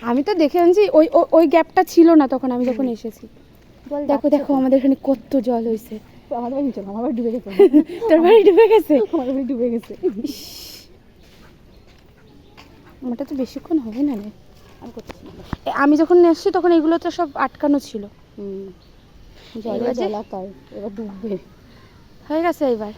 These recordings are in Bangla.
আমি তো দেখে আনছি ওই ওই গ্যাপটা ছিল না তখন আমি যখন এসেছি। দেখো দেখো আমাদের এখানে কত জল হয়েছে। আমাদের বাড়ি চলো, আমার বাড়ি ডুবে গেছে। তোর বাড়ি ডুবে গেছে? আমার বাড়ি ডুবে গেছে। ওটা তো বেশিক্ষণ হবে না রে। আমি করতেছি না। আমি যখন এসেছি তখন এগুলো তো সব আটকানো ছিল। জলে জলাকার এবার ডুববে। হয়ে গেছে এবার।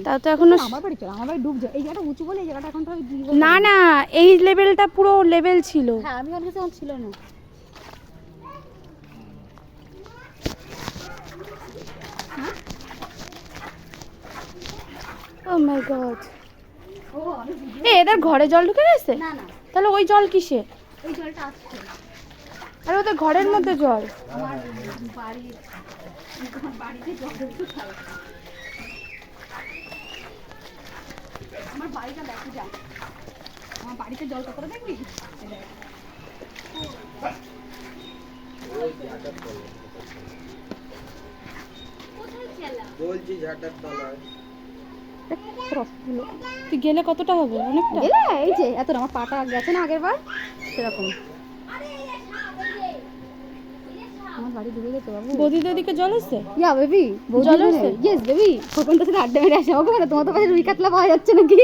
তাও তো এখনো আমার বাড়ি চলো, আমার বাড়ি ডুবছে। এই জায়গাটা উঁচু বলে এই জায়গাটা এখন প্রায় না না এই লেভেলটা পুরো লেভেল ছিল। হ্যাঁ আমি অনেক সময় ছিল না। ও মাই গড। এদের ঘরে জল ঢুকে গেছে? না না, তাহলে ওই জল কিসে? এই জলটা আসছে আর ওদের ঘরের মধ্যে জল। আমার বাড়ির, আমার বাড়িতে জল ঢুকছে। আমার বাড়িটা দেখে যা, আমার বাড়িতে জল কতটা দেখবি। বলছি ঝাঁটার তলায়। তুই গেলে কতটা হবে? অনেকটা। গেলে এই যে এত আমার পাটা গেছে না আগের বার সেরকম। আমার বাড়ি ডুবে গেছে বাবু। বৌদিদের দিকে জল এসছে? ইয়া বেবি জল এসছে? ইয়েস বেবি, খোকন তো সাথে আড্ডা মেরে আসে। ওকে বলে তোমার তো পাশে রুই কাতলা পাওয়া যাচ্ছে নাকি?